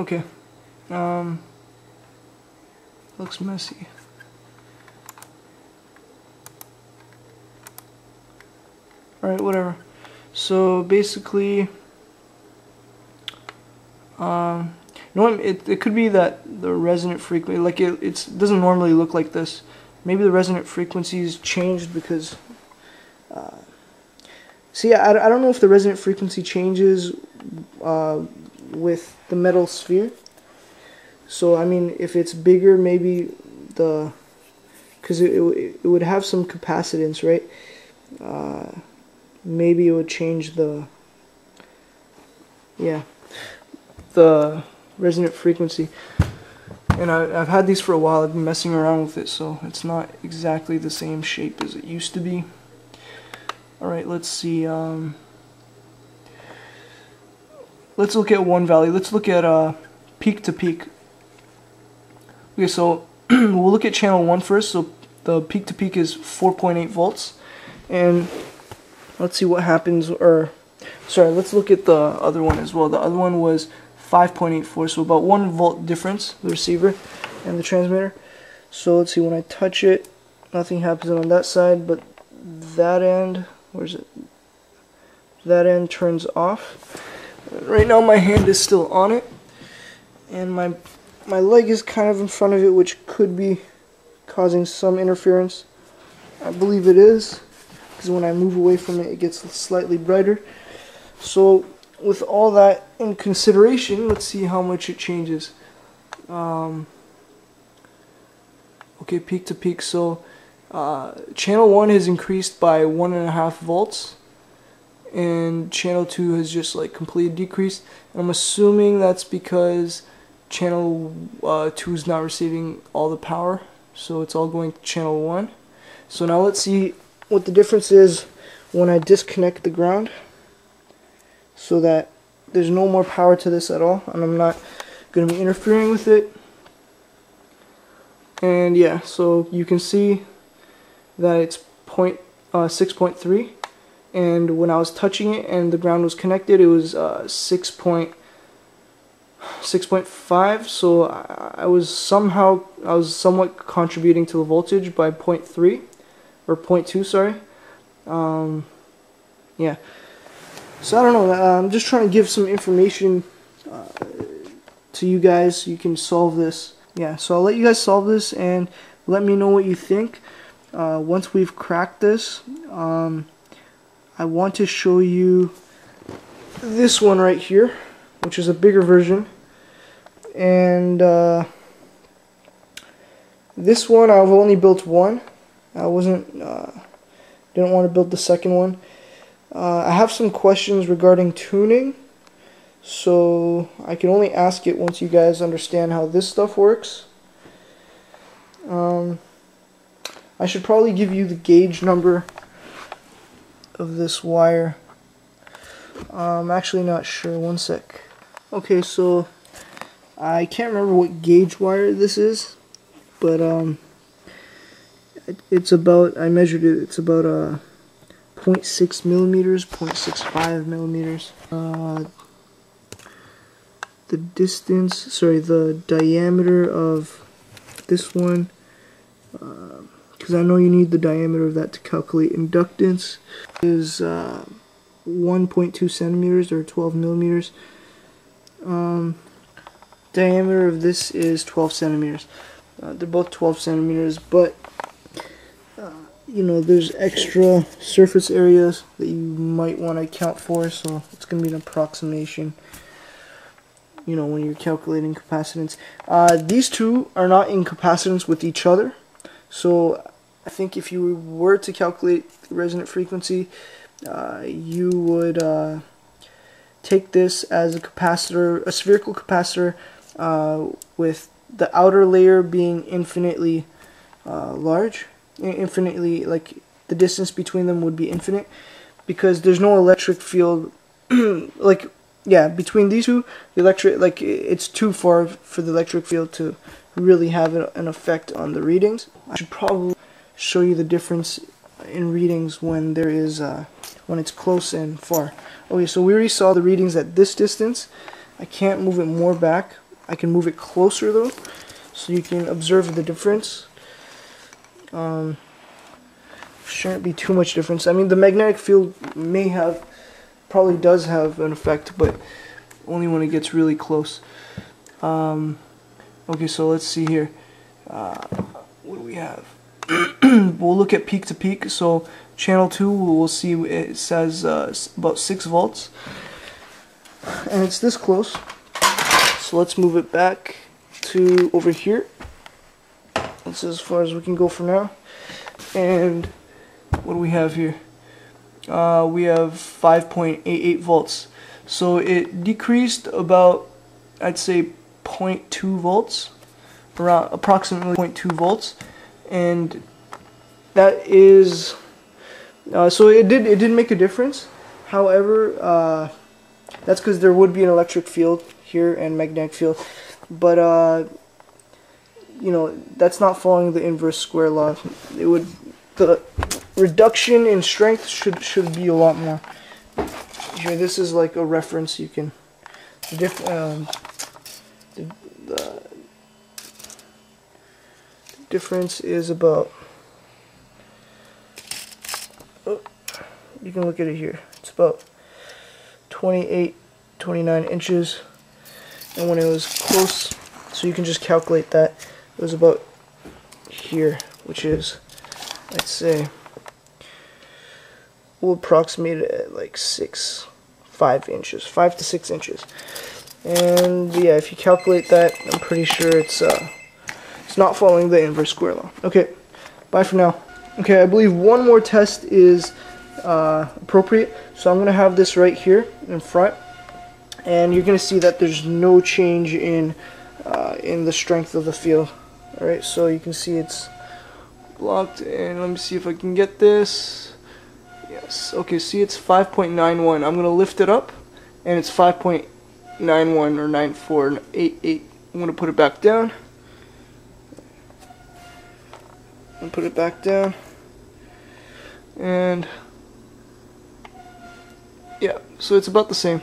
Okay. Looks messy. Alright, whatever. So basically, you know what? It could be that the resonant frequency, like it doesn't normally look like this. Maybe the resonant frequencies changed because. See, I don't know if the resonant frequency changes with the metal sphere. So I mean, if it's bigger, maybe because it would have some capacitance, right? Maybe it would change the resonant frequency. And I've had these for a while. I've been messing around with it, so it's not exactly the same shape as it used to be. Alright, let's see. Let's look at one value. Let's look at peak to peak. Okay, so we'll look at channel 1 first. So the peak to peak is 4.8 volts. And let's see what happens, or sorry, let's look at the other one as well. The other one was 5.84, so about 1 volt difference, the receiver and the transmitter. So let's see, when I touch it, nothing happens on that side, but that end, where's it? That end turns off. Right now my hand is still on it, and my leg is kind of in front of it, which could be causing some interference. I believe it is, because when I move away from it, it gets slightly brighter. So with all that in consideration, let's see how much it changes. Okay, peak to peak. So channel 1 has increased by 1.5 volts, and channel 2 has just like completely decreased. And I'm assuming that's because channel 2 is not receiving all the power, so it's all going to channel 1. So now let's see what the difference is when I disconnect the ground, so that there's no more power to this at all, and I'm not going to be interfering with it. And yeah, so you can see that it's 6.3, and when I was touching it and the ground was connected, it was 6.5. So I was somewhat contributing to the voltage by 0.3 or 0.2, sorry. Yeah. So I don't know, I'm just trying to give some information to you guys so you can solve this. Yeah, so I'll let you guys solve this and let me know what you think. Once we've cracked this, I want to show you this one right here, which is a bigger version. And this one I've only built one. I didn't want to build the second one. I have some questions regarding tuning, so I can only ask it once you guys understand how this stuff works. I should probably give you the gauge number of this wire. I'm actually not sure. One sec. Okay, so I can't remember what gauge wire this is, but it's about, I measured it, it's about 0.6 millimeters, 0.65 millimeters. The distance, sorry, the diameter of this one, because I know you need the diameter of that to calculate inductance, is 1.2 centimeters or 12 millimeters. Diameter of this is 12 centimeters. They're both 12 centimeters, but you know, there's extra surface areas that you might want to account for, so it's going to be an approximation, you know, when you're calculating capacitance. These two are not in capacitance with each other, so I think if you were to calculate the resonant frequency, you would take this as a capacitor, a spherical capacitor, with the outer layer being infinitely large. Infinitely, like the distance between them would be infinite, because there's no electric field like, yeah, between these two, the electric, like, it's too far for the electric field to really have an effect on the readings. I should probably show you the difference in readings when there is when it's close and far. Okay, so we already saw the readings at this distance. I can't move it more back, I can move it closer though, so you can observe the difference. Shouldn't be too much difference. I mean, the magnetic field probably does have an effect, but only when it gets really close. Okay, so let's see here. What do we have? We'll look at peak to peak. So channel 2, we'll see it says about 6 volts, and it's this close. So let's move it back to over here. That's as far as we can go for now. And what do we have here? We have 5.88 volts. So it decreased about, I'd say, 0.2 volts, around approximately 0.2 volts, and that is so it did make a difference. However, that's because there would be an electric field here and magnetic field, but you know, that's not following the inverse square law. The reduction in strength should be a lot more. Here, this is like a reference. You can the difference is about, oh, you can look at it here. It's about 29 inches, and when it was close, so you can just calculate that, it was about here, which is, I'd say, we'll approximate it at like 5 inches, 5 to 6 inches. And yeah, if you calculate that, I'm pretty sure it's not following the inverse square law. Okay, bye for now. Okay, I believe one more test is appropriate. So I'm going to have this right here in front, and you're going to see that there's no change in the strength of the field. Alright, so you can see it's blocked, and let me see if I can get this. Yes, okay, see, it's 5.91. I'm going to lift it up, and it's 5.91 or 94, 88. I'm going to put it back down. And put it back down. And yeah, so it's about the same.